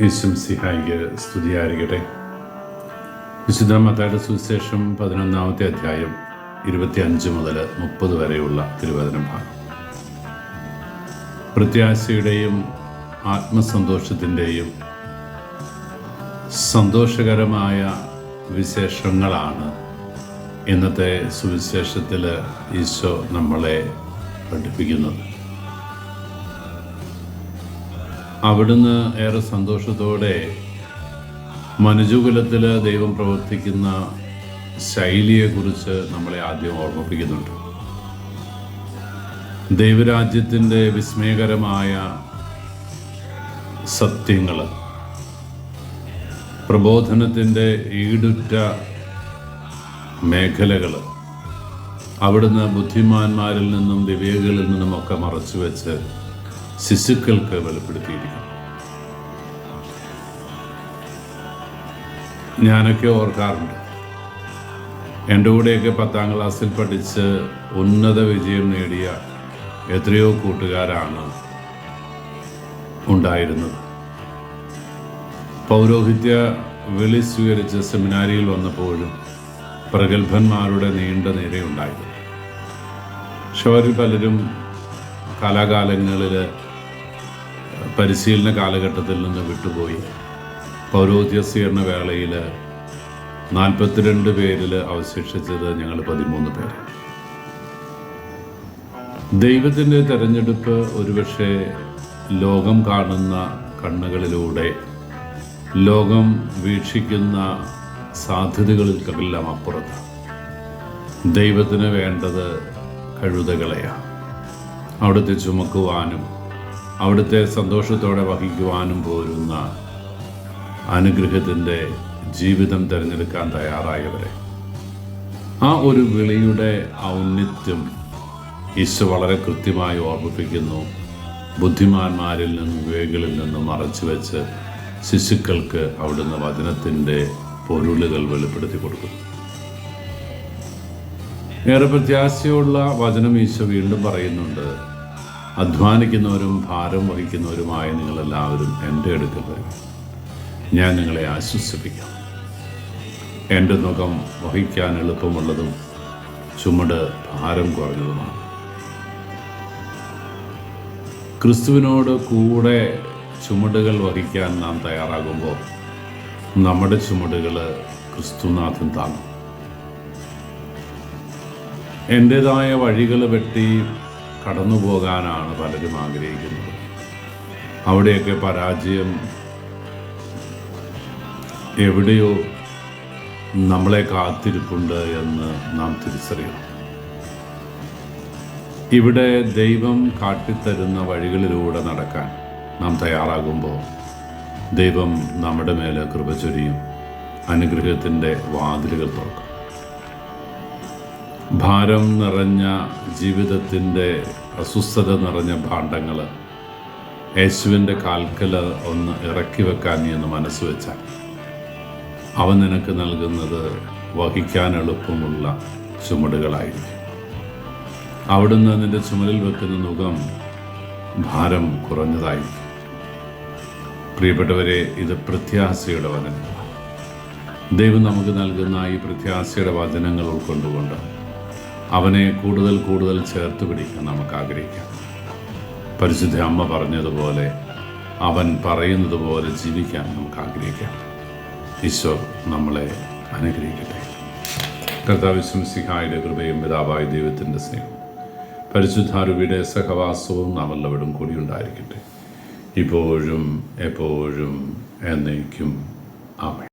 ഈശംസിഹായിക്ക് സ്തുതിയായിരിക്കട്ടെ. വിശുദ്ധ മത്തായിയുടെ സുവിശേഷം 11-ാമത്തെ അധ്യായം 25 മുതൽ 30 വരെയുള്ള തിരുവചന ഭാഗം. പ്രത്യാശയുടെയും ആത്മസന്തോഷത്തിൻ്റെയും സന്തോഷകരമായ വിശേഷങ്ങളാണ് ഇന്നത്തെ സുവിശേഷത്തിൽ ഈശോ നമ്മളെ പഠിപ്പിക്കുന്നത്. അവിടുന്ന് ഏറെ സന്തോഷത്തോടെ മനുജകുലത്തിൽ ദൈവം പ്രവർത്തിക്കുന്ന ശൈലിയെക്കുറിച്ച് നമ്മളെ ആദ്യം ഓർമ്മിപ്പിക്കുന്നുണ്ട്. ദൈവരാജ്യത്തിൻ്റെ വിസ്മയകരമായ സത്യങ്ങൾ, പ്രബോധനത്തിൻ്റെ ഈടുറ്റ മേഖലകൾ അവിടുന്ന് ബുദ്ധിമാന്മാരിൽ നിന്നും വിവേകികളിൽ നിന്നുമൊക്കെ മറച്ചു വെച്ച് ശിശുക്കൾക്ക് വെളിപ്പെടുത്തിയിരിക്കുന്നു. ഞാനൊക്കെ ഓർക്കാറുണ്ട്, എൻ്റെ കൂടെയൊക്കെ 10ാം ക്ലാസ്സിൽ പഠിച്ച് ഉന്നത വിജയം നേടിയ എത്രയോ കൂട്ടുകാരാണ് ഉണ്ടായിരുന്നത്. പൗരോഹിത്യ വിളി സ്വീകരിച്ച് സെമിനാരിയിൽ വന്നപ്പോഴും പ്രഗത്ഭന്മാരുടെ നീണ്ട നിരയുണ്ടായിരുന്നു. പക്ഷെ അവരിൽ പലരും കാലാകാലങ്ങളിൽ പരിശീലന കാലഘട്ടത്തിൽ നിന്ന് വിട്ടുപോയി. പൗരോഹിത്യ സ്വീകരണ വേളയിൽ 42 പേരിൽ അവശേഷിച്ചത് ഞങ്ങൾ 13 പേര്. ദൈവത്തിൻ്റെ തെരഞ്ഞെടുപ്പ് ഒരുപക്ഷെ ലോകം കാണുന്ന കണ്ണുകളിലൂടെ, ലോകം വീക്ഷിക്കുന്ന സാധ്യതകൾക്കെല്ലാം അപ്പുറത്ത് ദൈവത്തിന് വേണ്ടത് കഴുതകളെയാണ്. അവിടുത്തെ ചുമക്കുവാനും അവിടുത്തെ സന്തോഷത്തോടെ വഹിക്കുവാനും പോരുന്ന അനുഗ്രഹത്തിൻ്റെ ജീവിതം തിരഞ്ഞെടുക്കാൻ തയ്യാറായവരെ. ആ ഒരു വിളിയുടെ ഔന്നിത്യം ഈശോ വളരെ കൃത്യമായി ഓർമ്മിപ്പിക്കുന്നു. ബുദ്ധിമാന്മാരിൽ നിന്നും വിവേകികളിൽ നിന്നും മറച്ചു വെച്ച് ശിശുക്കൾക്ക് അവിടുന്ന് വചനത്തിൻ്റെ പൊരുളുകൾ വെളിപ്പെടുത്തി കൊടുക്കുന്നു. ഏറെ പ്രത്യാശയുള്ള വചനം ഈശോ വീണ്ടും പറയുന്നുണ്ട്. അധ്വാനിക്കുന്നവരും ഭാരം വഹിക്കുന്നവരുമായ നിങ്ങളെല്ലാവരും എൻ്റെ അടുക്കൽ വരും, ഞാൻ നിങ്ങളെ ആശ്വസിപ്പിക്കാം. എൻ്റെ മുഖം വഹിക്കാൻ എളുപ്പമുള്ളതും ചുമട് ഭാരം കുറഞ്ഞതുമാണ്. ക്രിസ്തുവിനോട് കൂടെ ചുമടുകൾ വഹിക്കാൻ നാം തയ്യാറാകുമ്പോൾ നമ്മുടെ ചുമടുകൾ ക്രിസ്തുനാഥൻ താങ്ങും. എൻ്റേതായ വഴികൾ വെട്ടി കടന്നു പോകാനാണ് പലരും ആഗ്രഹിക്കുന്നത്. അവിടെയൊക്കെ പരാജയം എവിടെയോ നമ്മളെ കാത്തിരിപ്പുണ്ട് എന്ന് നാം തിരിച്ചറിയണം. ഇവിടെ ദൈവം കാട്ടിത്തരുന്ന വഴികളിലൂടെ നടക്കാൻ നാം തയ്യാറാകുമ്പോൾ ദൈവം നമ്മുടെ മേലെ കൃപ ചൊരിയും, അനുഗ്രഹത്തിൻ്റെ വാതിലുകൾ തുറക്കും. ഭാരം നിറഞ്ഞ ജീവിതത്തിൻ്റെ അസ്വസ്ഥത നിറഞ്ഞ ഭാണ്ഡങ്ങൾ യേശുവിൻ്റെ കാൽക്കൽ ഒന്ന് ഇറക്കി വെക്കാൻ നീ എന്ന് മനസ്സ് വെച്ചാൽ അവൻ നിനക്ക് നൽകുന്നത് വഹിക്കാൻ എളുപ്പമുള്ള ചുമടുകളായിരിക്കും. അവിടുന്ന് നിൻ്റെ ചുമലിൽ വെക്കുന്ന നുകം ഭാരം കുറഞ്ഞതായിരിക്കും. പ്രിയപ്പെട്ടവരെ, ഇത് പ്രത്യാശയുടെ വചനങ്ങളാണ്. ദൈവം നമുക്ക് നൽകുന്ന ഈ പ്രത്യാശയുടെ വചനങ്ങൾ ഉൾക്കൊണ്ടുകൊണ്ട് അവനെ കൂടുതൽ കൂടുതൽ ചേർത്ത് പിടിക്കാൻ നമുക്ക് ആഗ്രഹിക്കാം. പരിശുദ്ധ അമ്മ പറഞ്ഞതുപോലെ അവൻ പറയുന്നത് പോലെ ജീവിക്കാൻ നമുക്ക് ആഗ്രഹിക്കാം. ഈശോ നമ്മളെ അനുഗ്രഹിക്കട്ടെ. കർത്താവ് മിശിഹായുടെ കൃപയും പിതാവായ ദൈവത്തിൻ്റെ സ്നേഹം പരിശുദ്ധാരൂപിയുടെ സഹവാസവും നാം എല്ലാവരും കൂടി ഉണ്ടായിരിക്കട്ടെ, ഇപ്പോഴും എപ്പോഴും എന്നേക്കും. ആമേൻ.